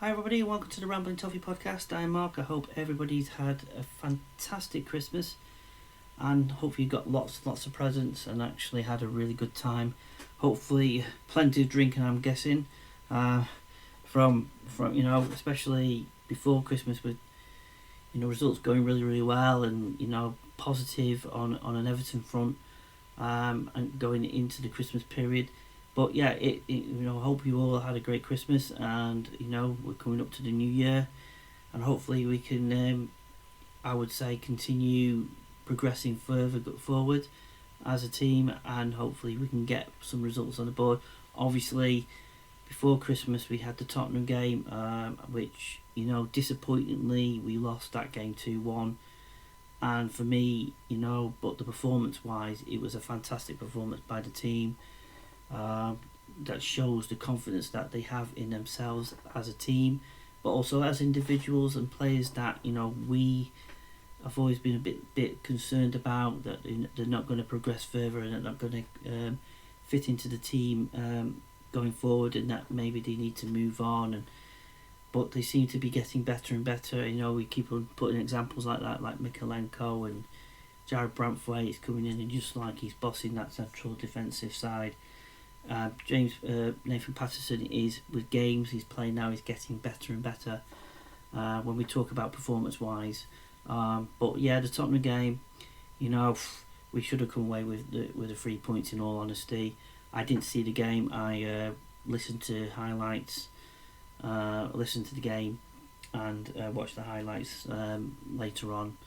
Hi everybody, welcome to the Rambling Toffee podcast. I'm Mark. I hope everybody's had a fantastic Christmas and hopefully you got lots of presents and actually had a really good time. Hopefully plenty of drinking, I'm guessing, from especially before Christmas with results going really well and positive on an Everton front, and going into the Christmas period. But yeah, I hope you all had a great Christmas, and we're coming up to the new year, and hopefully we can, I would say, continue progressing further forward as a team, and hopefully we can get some results on the board. Obviously, before Christmas we had the Tottenham game, which disappointingly we lost that game 2-1. And for me, but the performance wise, it was a fantastic performance by the team. Uh, that shows the confidence that they have in themselves as a team, but also as individuals and players that we have always been a bit concerned about, that they're not going to progress further and they're not going to fit into the team going forward, and that maybe they need to move on. But they seem to be getting better and better. We keep on putting examples like that, like Mikalenko and Jared Brantwaite is coming in and just like he's bossing that central defensive side. Nathan Patterson is, with games he's playing now, he's getting better and better when we talk about performance wise. But yeah, the Tottenham game, we should have come away with the 3 points, in all honesty. I didn't see the game. I listened to highlights, listened to the game, and watched the highlights later on,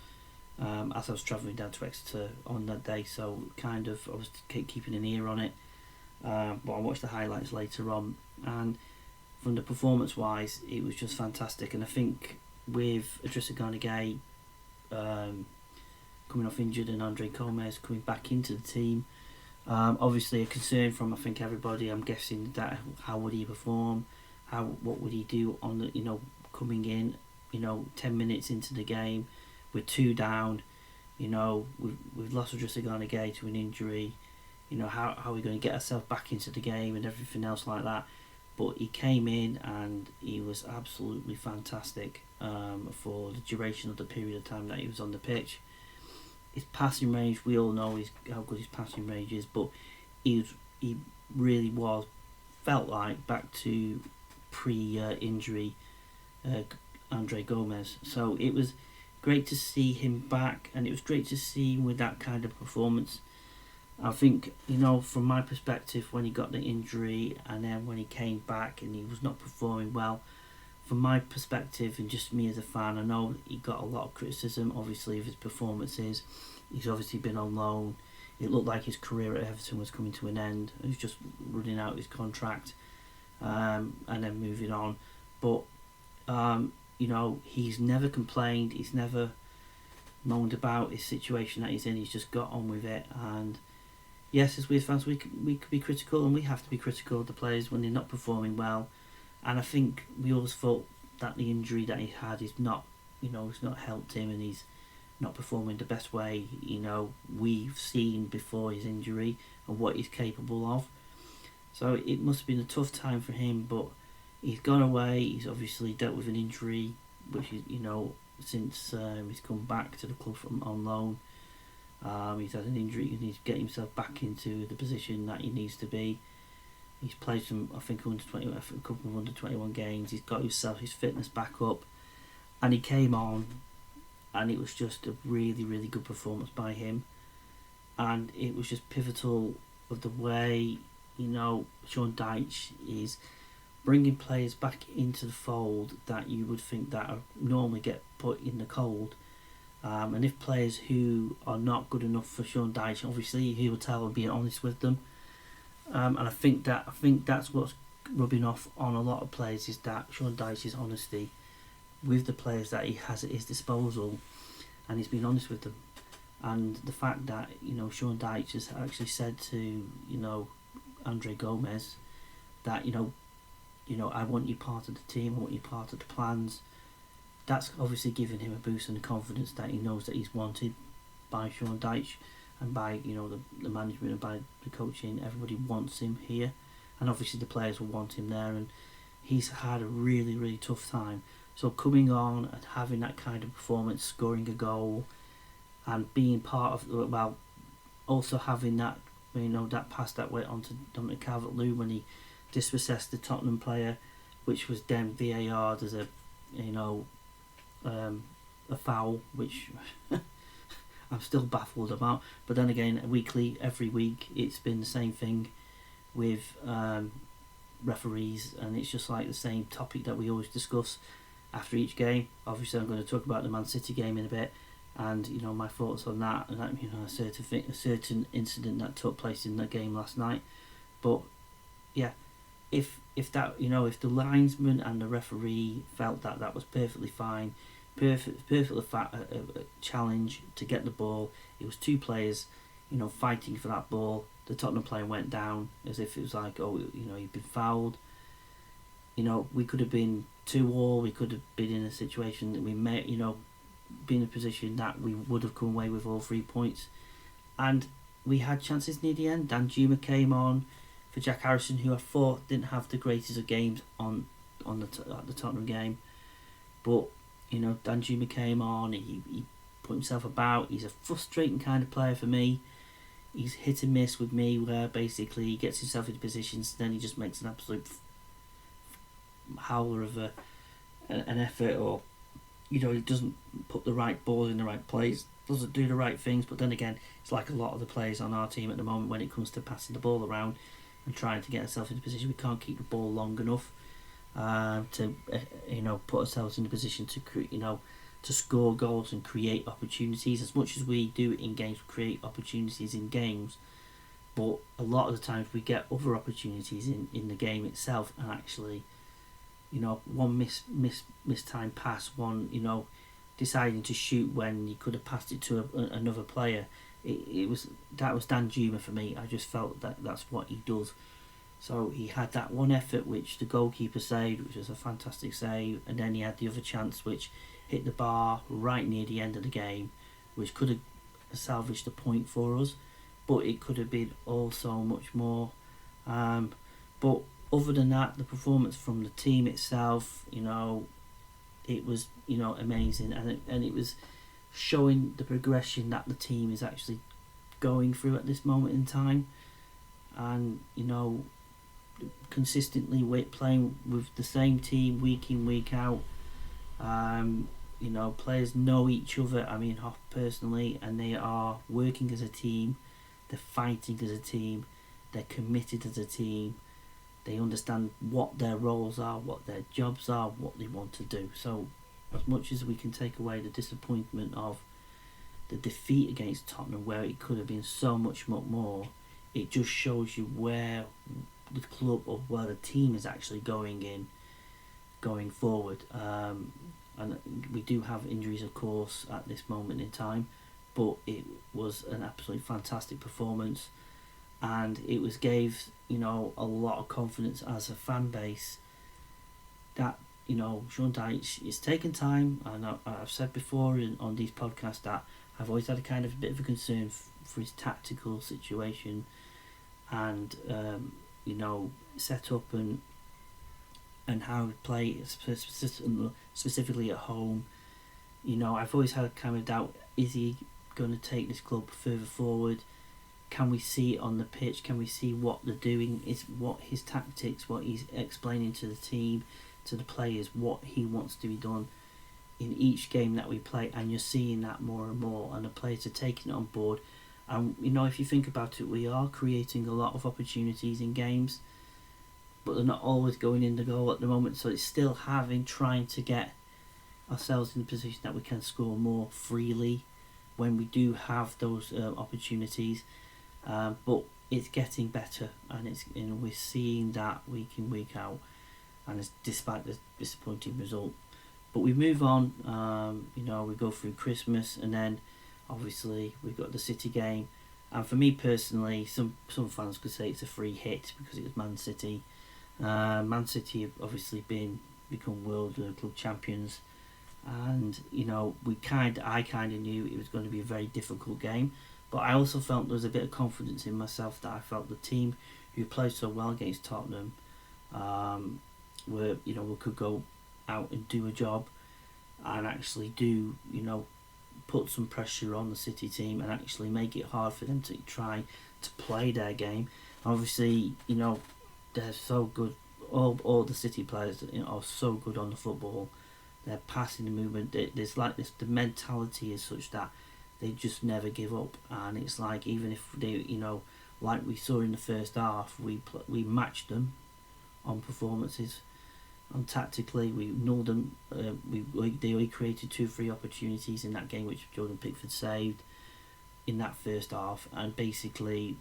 as I was travelling down to Exeter on that day. So kind of I was keeping an ear on it. But I watched the highlights later on, and from the performance wise, it was just fantastic. And I think with Idrissa Gana Gueye coming off injured and Andre Gomez coming back into the team, obviously a concern from I think everybody. I'm guessing that how would he perform, what would he do on the coming in 10 minutes into the game, we're 2 down, we've lost Idrissa Gana Gueye to an injury. How are we going to get ourselves back into the game and everything else like that. But he came in and he was absolutely fantastic for the duration of the period of time that he was on the pitch. His passing range, we all know how good his passing range is, but he really felt like back to pre-injury Andre Gomez. So it was great to see him back, and it was great to see him with that kind of performance. I think, from my perspective, when he got the injury and then when he came back and he was not performing well, from my perspective and just me as a fan, I know he got a lot of criticism, obviously, of his performances. He's obviously been on loan. It looked like his career at Everton was coming to an end. He was just running out his contract, and then moving on. But, he's never complained. He's never moaned about his situation that he's in. He's just got on with it. And yes, as Weird fans, we could be critical, and we have to be critical of the players when they're not performing well. And I think we always thought that the injury that he had is not, it's not helped him, and he's not performing the best way, we've seen before his injury and what he's capable of. So it must have been a tough time for him, but he's gone away. He's obviously dealt with an injury, which is, since he's come back to the club from on loan. He's had an injury and he's getting himself back into the position that he needs to be. He's played some, I think, a couple of under 21 games. He's got his fitness back up, and he came on, and it was just a really good performance by him. And it was just pivotal of the way Sean Dyche is bringing players back into the fold that you would think that normally get put in the cold. And if players who are not good enough for Sean Dyche, obviously he will tell and be honest with them. And I think that's what's rubbing off on a lot of players, is that Sean Dyche's honesty with the players that he has at his disposal, and he's been honest with them. And the fact that Sean Dyche has actually said to Andre Gomez that I want you part of the team, I want you part of the plans. That's obviously giving him a boost in the confidence that he knows that he's wanted by Sean Dyche and by the management and by the coaching. Everybody wants him here, and obviously the players will want him there. And he's had a really, really tough time. So coming on and having that kind of performance, scoring a goal, and being part of, well, also having that, that pass that went on to Dominic Calvert-Lewin when he dispossessed the Tottenham player, which was then VAR'd as a foul, which I'm still baffled about. But then again, every week, it's been the same thing with referees, and it's just like the same topic that we always discuss after each game. Obviously, I'm going to talk about the Man City game in a bit, and my thoughts on that, and a certain incident that took place in the game last night. But yeah, if that if the linesman and the referee felt that that was perfectly fine, perfectly challenge to get the ball. It was two players, fighting for that ball. The Tottenham player went down as if it was like, he'd been fouled. We could have been 2-2. We could have been in a situation that we may, be in a position that we would have come away with all 3 points. And we had chances near the end. Danjuma came on for Jack Harrison, who I thought didn't have the greatest of games on the Tottenham game. But, Danjuma came on, he put himself about. He's a frustrating kind of player for me. He's hit and miss with me, where basically he gets himself into positions, then he just makes an absolute howler of an effort, or he doesn't put the right balls in the right place, doesn't do the right things. But then again, it's like a lot of the players on our team at the moment when it comes to passing the ball around and trying to get ourselves into position. We can't keep the ball long enough to put ourselves in a position to to score goals and create opportunities. As much as we do in games, we create opportunities in games, but a lot of the times we get other opportunities in the game itself, and actually one mistimed pass, one deciding to shoot when you could have passed it to another player. That was Danjuma for me. I just felt that's what he does. So he had that one effort which the goalkeeper saved, which was a fantastic save, and then he had the other chance which hit the bar right near the end of the game, which could have salvaged a point for us, but it could have been all so much more. But other than that, the performance from the team itself, it was amazing, and it was showing the progression that the team is actually going through at this moment in time, and consistently playing with the same team week in, week out. Players know each other. I mean, Hoff personally, and they are working as a team. They're fighting as a team. They're committed as a team. They understand what their roles are, what their jobs are, what they want to do. So, as much as we can take away the disappointment of the defeat against Tottenham, where it could have been so much more, it just shows you where the club or where the team is actually going forward. And we do have injuries, of course, at this moment in time, but it was an absolutely fantastic performance, and it gave a lot of confidence as a fan base that Sean Dyche is taking time. And I've said before on these podcasts that I've always had a bit of a concern for his tactical situation and set up and how he play specifically at home. I've always had a kind of doubt: is he going to take this club further forward? Can we see it on the pitch? Can we see what they're doing? Is what his tactics, what he's explaining to the team, to the players, what he wants to be done in each game that we play? And you're seeing that more and more, and the players are taking it on board. And if you think about it, we are creating a lot of opportunities in games, but they're not always going in the goal at the moment. So it's still trying to get ourselves in a position that we can score more freely when we do have those opportunities. But it's getting better, and we're seeing that week in, week out, and it's despite the disappointing result. But we move on. We go through Christmas, and then obviously we've got the City game. And for me personally, some fans could say it's a free hit because it was Man City. Man City have obviously become world club champions, and I kind of knew it was going to be a very difficult game, but I also felt there was a bit of confidence in myself that I felt the team who played so well against Tottenham, where we could go out and do a job and actually do put some pressure on the City team and actually make it hard for them to try to play their game. Obviously, they're so good. All the City players are so good on the football. Their passing, the movement. There's like this. The mentality is such that they just never give up. And it's like, even if they, like we saw in the first half, we matched them on performances. And tactically, we nulled them. They created 2-3 opportunities in that game, which Jordan Pickford saved in that first half. And basically,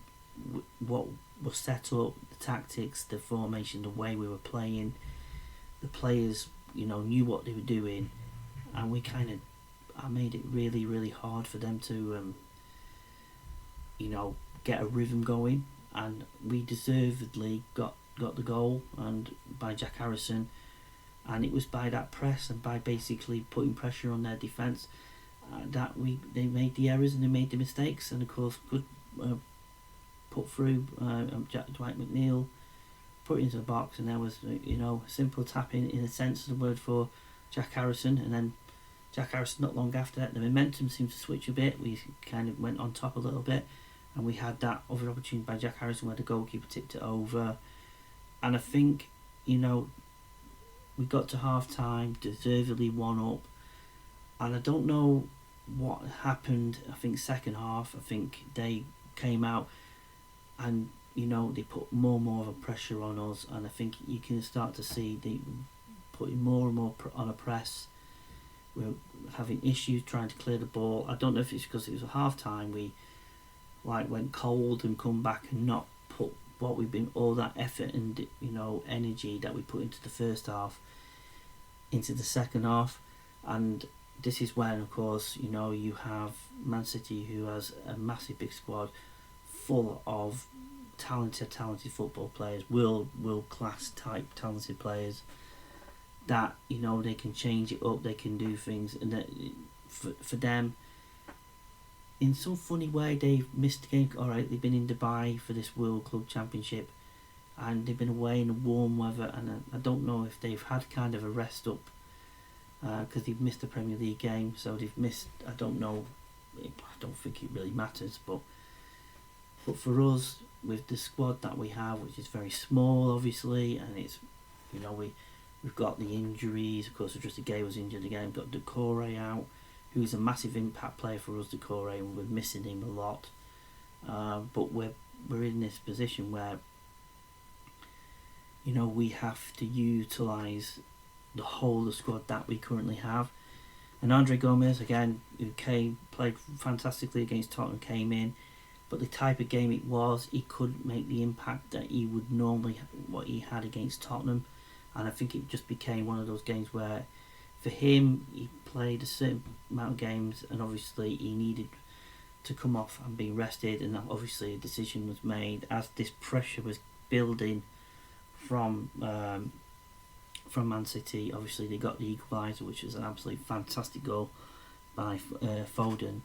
what was set up, the tactics, the formation, the way we were playing, the players, knew what they were doing, and I made it really, really hard for them to, get a rhythm going. And we deservedly got the goal, and by Jack Harrison. And it was by that press and by basically putting pressure on their defence that they made the errors and they made the mistakes. And of course, good put through Dwight McNeil, put it into the box, and there was a simple tapping in a sense of the word for Jack Harrison. And then Jack Harrison, not long after that, the momentum seemed to switch a bit. We kind of went on top a little bit, and we had that other opportunity by Jack Harrison where the goalkeeper tipped it over. And I think we got to half time, deservedly 1-up, and I don't know what happened. I think second half, I think they came out and they put more and more of a pressure on us, and I think you can start to see they putting more and more on a press. We're having issues trying to clear the ball. I don't know if it's because it was a half time we went cold and come back and not put what we've been, all that effort and energy that we put into the first half into the second half. And this is when, of course, you have Man City, who has a massive big squad full of talented football players, world class type talented players that they can change it up, they can do things, and that for them, in some funny way, they've missed the game. Alright, they've been in Dubai for this World Club Championship, and they've been away in the warm weather, and I don't know if they've had kind of a rest up because they've missed the Premier League game, so they've missed, I don't know, I don't think it really matters, but for us, with the squad that we have, which is very small obviously, and it's we've got the injuries, of course. Just Gay was injured again. We've got Decore out, who's a massive impact player for us, Decore, and we're missing him a lot. But we're in this position where we have to utilise the whole of the squad that we currently have. And Andre Gomez, again, who played fantastically against Tottenham, came in, but the type of game it was, he couldn't make the impact that he would normally, what he had against Tottenham. And I think it just became one of those games where, for him, he played a certain amount of games, and obviously he needed to come off and be rested, and obviously a decision was made as this pressure was building from Man City. Obviously they got the equaliser, which was an absolutely fantastic goal by Foden,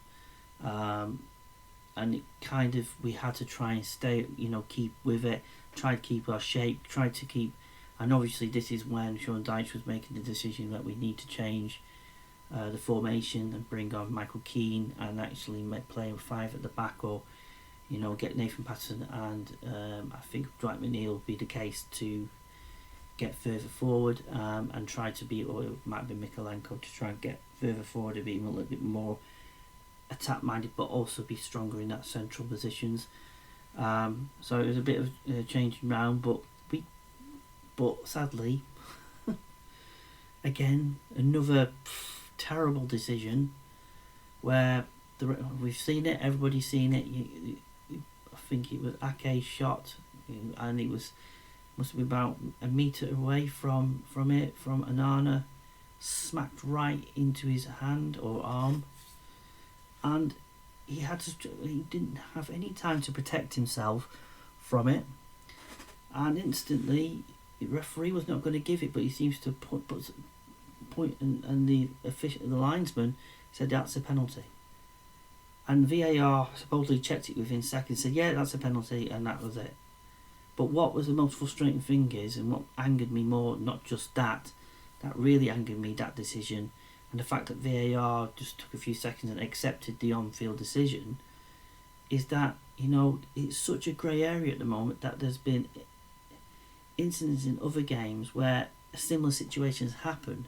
and it kind of, we had to try and stay, keep with it, try to keep our shape, try to keep. And obviously this is when Sean Dyche was making the decision that we need to change the formation and bring on Michael Keane and actually play with 5 at the back, or get Nathan Patterson and I think Dwight McNeil will be the case to get further forward and try to be, or it might be Mikalenko, to try and get further forward and be a little bit more attack minded, but also be stronger in that central positions. So it was a bit of a changing round, but sadly, again, another terrible decision where we've seen it, everybody's seen it. I think it was Ake's shot, and it must have been about a metre away from Onana, smacked right into his hand or arm, and he didn't have any time to protect himself from it, and instantly the referee was not going to give it, but he seems to point and the linesman said that's a penalty, and VAR supposedly checked it within seconds, said yeah, that's a penalty, and that was it. But what was the most frustrating thing is, and what angered me more, not just that really angered me, that decision, and the fact that VAR just took a few seconds and accepted the on-field decision, is that, it's such a grey area at the moment that there's been incidents in other games where a similar situation has happened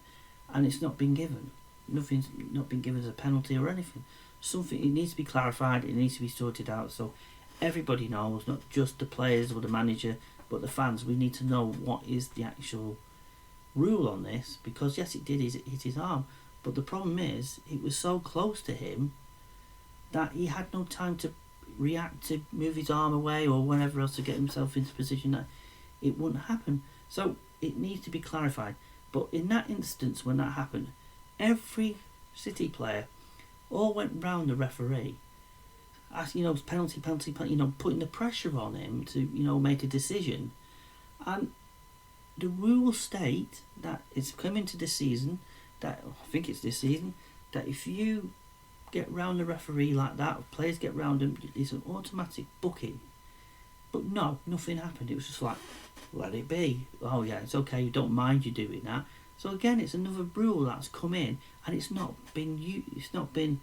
and it's not been given. Nothing's not been given as a penalty or anything. Something, it needs to be clarified, it needs to be sorted out, so everybody knows, not just the players or the manager, but the fans. We need to know what is the actual rule on this, because yes, it did hit his arm, but the problem is it was so close to him that he had no time to react, to move his arm away or whatever else to get himself into position that it wouldn't happen. So it needs to be clarified. But in that instance, when that happened, every City player all went round the referee, asking, penalty, putting the pressure on him to, make a decision. And the rules state that it's coming to this season, that I think it's this season, that if you get round the referee like that, or players get round him, it's an automatic booking. But no, nothing happened. It was just like, let it be. Oh yeah, it's okay, you don't mind you doing that. So again, it's another rule that's come in, and it's not been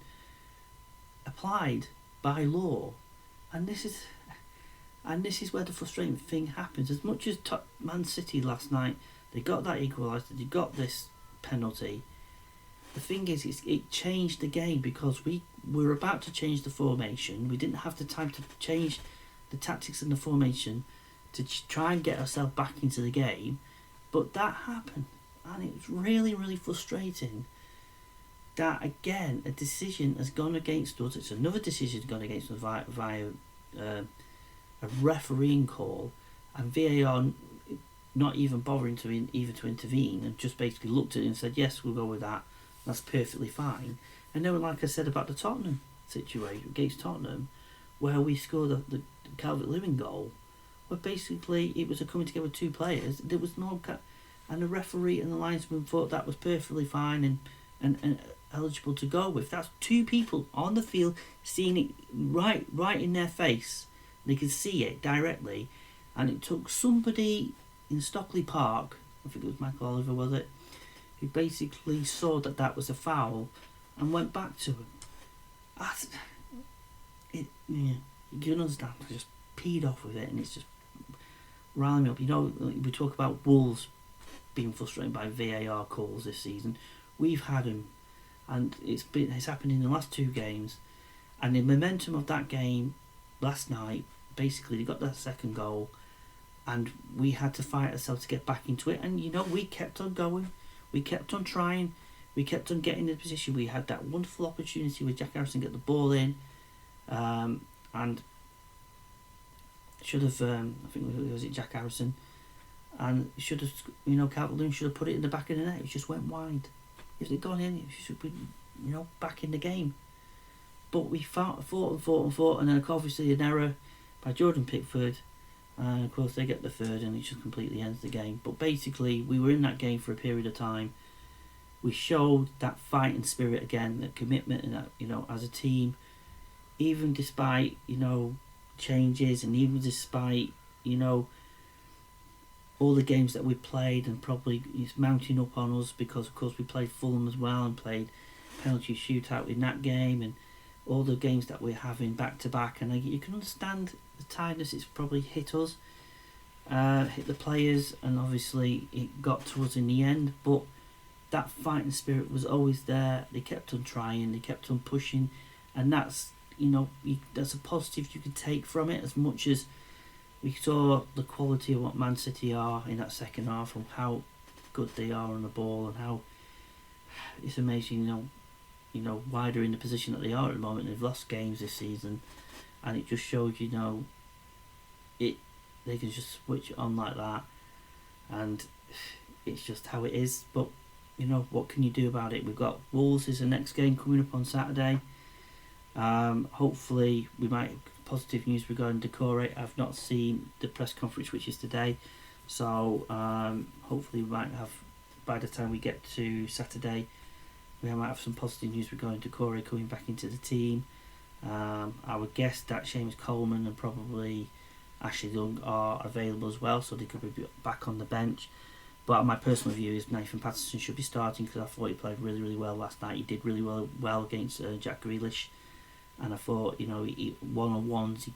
applied by law. And this is where the frustrating thing happens. As much as Man City last night, they got that equaliser, they got this penalty. The thing is, it changed the game, because we were about to change the formation. We didn't have the time to change the tactics and the formation to try and get ourselves back into the game. But that happened, and it's really, really frustrating that, again, a decision has gone against us. It's another decision gone against us via a refereeing call, and VAR not even bothering to intervene, and just basically looked at it and said, yes, we'll go with that. That's perfectly fine. And then, like I said about the Tottenham situation against Tottenham, where we scored the Calvert-Lewin goal, where basically it was a coming together of two players. There was no and the referee and the linesman thought that was perfectly fine and eligible to go with. That's two people on the field seeing it right in their face. They could see it directly, and it took somebody in Stockley Park, I think it was Michael Oliver, was it, who basically saw that was a foul and went back to him. You can understand, I just peed off with it, and it's just riling me up. We talk about Wolves being frustrated by VAR calls this season. We've had them, and it's happened in the last two games. And the momentum of that game last night, basically they got that second goal, and we had to fight ourselves to get back into it. And we kept on going, we kept on trying, we kept on getting in the position. We had that wonderful opportunity with Jack Harrison get the ball in, and should have, I think it was Jack Harrison, and should have, Calvert-Lewin should have put it in the back of the net. It just went wide. If they'd gone in, it should be, back in the game. But we fought, and then obviously an error by Jordan Pickford, and of course they get the third, and it just completely ends the game. But basically, we were in that game for a period of time. We showed that fighting spirit again, that commitment, and that, as a team, even despite, changes, and even despite, all the games that we played, and probably it's mounting up on us because of course we played Fulham as well, and played penalty shootout in that game, and all the games that we're having back to back, and you can understand the tiredness it's probably hit us, hit the players, and obviously it got to us in the end. But that fighting spirit was always there. They kept on trying, they kept on pushing, and that's that's a positive you can take from it. As much as we saw the quality of what Man City are in that second half, and how good they are on the ball, and how it's amazing, why they're in the position that they are at the moment. They've lost games this season, and it just shows, they can just switch it on like that, and it's just how it is. But what can you do about it? We've got Wolves is the next game coming up on Saturday. Hopefully we might have positive news regarding Decore. I've not seen the press conference, which is today, so hopefully we might have, by the time we get to Saturday, we might have some positive news regarding Decore coming back into the team. I would guess that Seamus Coleman and probably Ashley Young are available as well, so they could be back on the bench. But my personal view is Nathan Patterson should be starting, because I thought he played really, really well last night. He did really well against Jack Grealish, and I thought, he one-on-ones he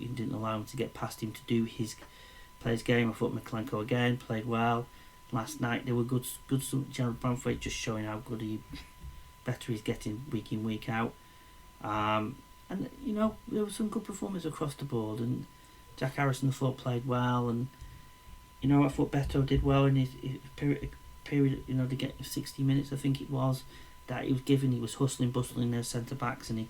didn't allow him to get past him to do his players game. I thought Miklenko again played well last night. They were good. Gerald Branthwaite just showing how better he's getting week in, week out. And there were some good performances across the board. And Jack Harrison I thought played well, and I thought Beto did well in his period. To get 60 minutes, I think it was, that he was given. He was hustling, bustling their centre backs, and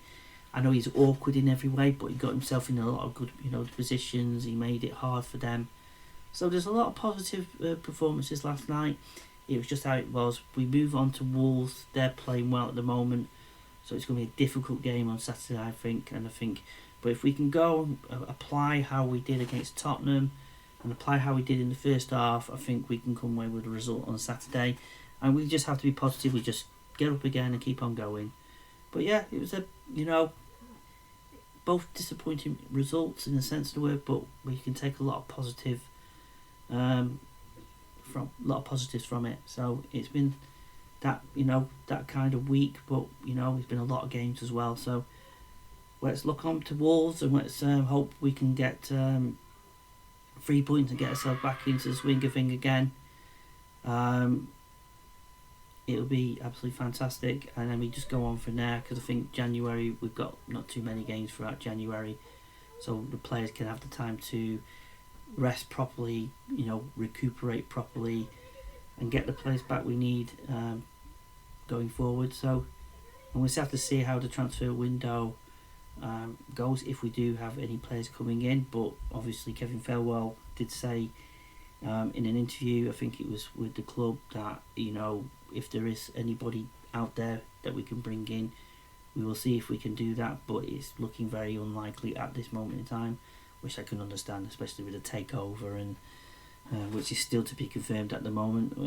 I know he's awkward in every way, but he got himself in a lot of good, positions. He made it hard for them. So there's a lot of positive performances last night. It was just how it was. We move on to Wolves. They're playing well at the moment, so it's going to be a difficult game on Saturday, I think. But if we can go and apply how we did against Tottenham and apply how we did in the first half, I think we can come away with a result on Saturday. And we just have to be positive. We just get up again and keep on going. But yeah, it was both disappointing results in the sense of the word, but we can take a lot of positives from it. So it's been that that kind of week, but it's been a lot of games as well. So let's look on to Wolves, and let's hope we can get 3 points and get ourselves back into the swing of thing again. It'll be absolutely fantastic, and then we just go on from there, because I think January, we've got not too many games throughout January, so the players can have the time to rest properly, recuperate properly, and get the players back we need going forward. So, and we'll just have to see how the transfer window goes, if we do have any players coming in. But obviously Kevin Fairwell did say in an interview, I think it was with the club, that if there is anybody out there that we can bring in, we will see if we can do that, but it's looking very unlikely at this moment in time, which I can understand, especially with the takeover, and which is still to be confirmed at the moment.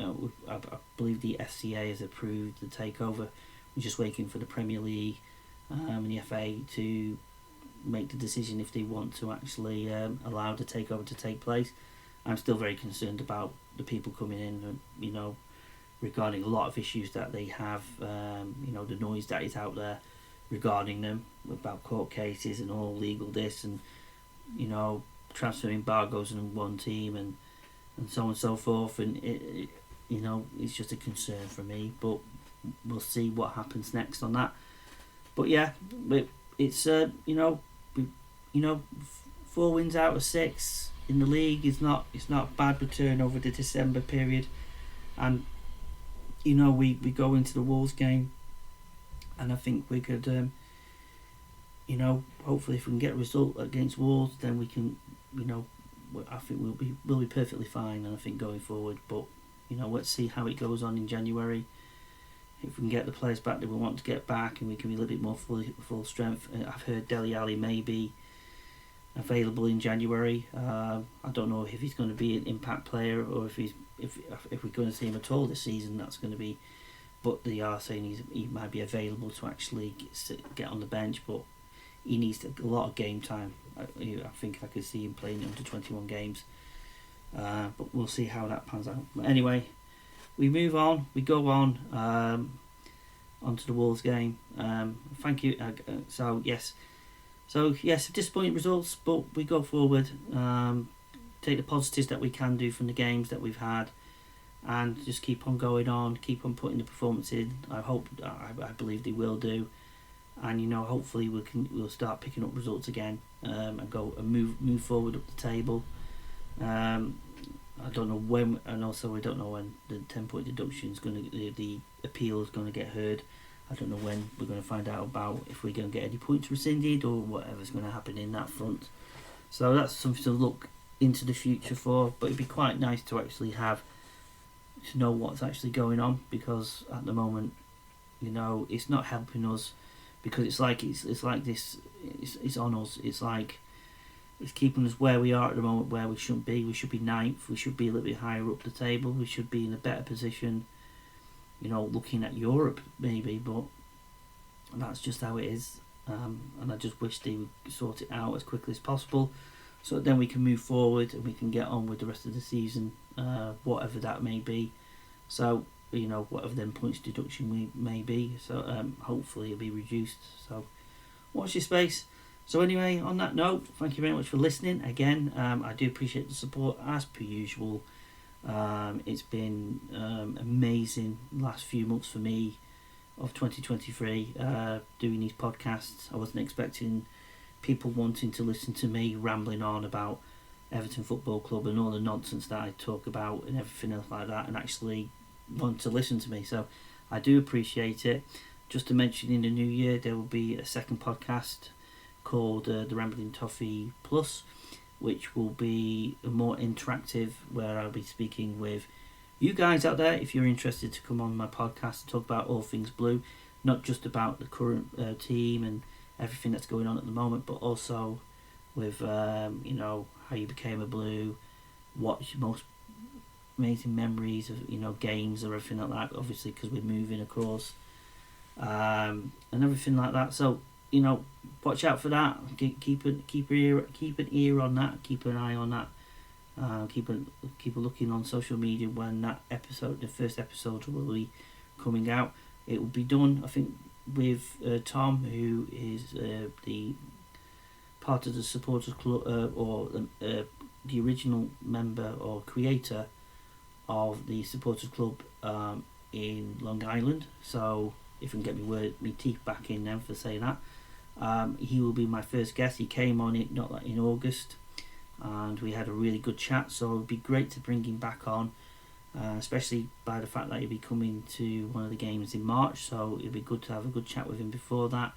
I believe the FCA has approved the takeover. We're just waiting for the Premier League and the FA to make the decision if they want to actually allow the takeover to take place. I'm still very concerned about the people coming in, regarding a lot of issues that they have, the noise that is out there regarding them, about court cases and all legal this, and transfer embargoes in one team, and so on and so forth, and it's just a concern for me, but we'll see what happens next on that. But yeah, it's 4 wins out of 6 in the league is not a bad return over the December period, and we go into the Wolves game, and I think we could hopefully if we can get a result against Wolves, then we can I think we'll be perfectly fine, and I think going forward. But let's see how it goes on in January. If we can get the players back that we want to get back, and we can be a little bit more full strength. I've heard Dele Alli may be available in January. I don't know if he's going to be an impact player, or if we're going to see him at all this season. That's going to be, but they are saying he might be available to actually get on the bench, but he needs a lot of game time. I think I could see him playing under 21 games, but we'll see how that pans out. But anyway, we move on. We go on onto the Wolves game. Thank you. So yes, disappointing results, but we go forward. Take the positives that we can do from the games that we've had, and just keep on going on. Keep on putting the performance in. I believe they will do, and hopefully we'll start picking up results again, and go and move forward up the table. I don't know when, and also we don't know when the 10-point deduction is going to, the appeal is going to get heard. I don't know when we're going to find out about if we're going to get any points rescinded or whatever's going to happen in that front. So that's something to look into the future for. But it'd be quite nice to actually to know what's actually going on, because at the moment, it's not helping us, because it's like this. It's on us. It's like it's keeping us where we are at the moment, where we shouldn't be. We should be ninth. We should be a little bit higher up the table. We should be in a better position. Looking at Europe maybe, but that's just how it is. And I just wish they would sort it out as quickly as possible, so then we can move forward and we can get on with the rest of the season, whatever that may be. So, whatever then points deduction we may be. So hopefully it'll be reduced. So watch your space. So anyway, on that note, thank you very much for listening. Again, I do appreciate the support as per usual. It's been amazing last few months for me of 2023 doing these podcasts. I wasn't expecting people wanting to listen to me rambling on about Everton Football Club and all the nonsense that I talk about and everything else like that, and actually want to listen to me. So I do appreciate it. Just to mention, in the new year there will be a second podcast called the Rambling Toffee Plus, which will be more interactive, where I'll be speaking with you guys out there if you're interested to come on my podcast and talk about all things blue, not just about the current team and everything that's going on at the moment, but also with how you became a blue, what's your most amazing memories of games or everything like that, obviously because we're moving of course, and everything like that. So watch out for that. Keep an ear on that. Keep an eye on that. Keep looking on social media when the first episode will be coming out. It will be done, I think, with Tom, who is the part of the supporters club, or the original member or creator of the supporters club in Long Island. So if I can get my teeth back in then for saying that. He will be my first guest. He came on it in August, and we had a really good chat, so it would be great to bring him back on, especially by the fact that he'll be coming to one of the games in March, so it'd be good to have a good chat with him before that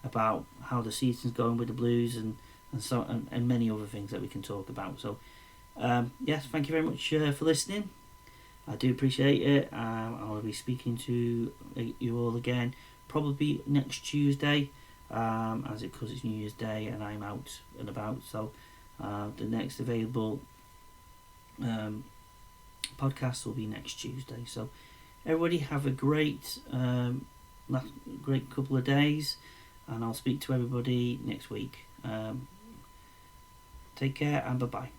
about how the season's going with the Blues and many other things that we can talk about. So yes, thank you very much for listening. I do appreciate it. I'll be speaking to you all again probably next Tuesday, because it's New Year's Day and I'm out and about. So the next available podcast will be next Tuesday. So everybody have a great couple of days, and I'll speak to everybody next week. Take care and bye bye.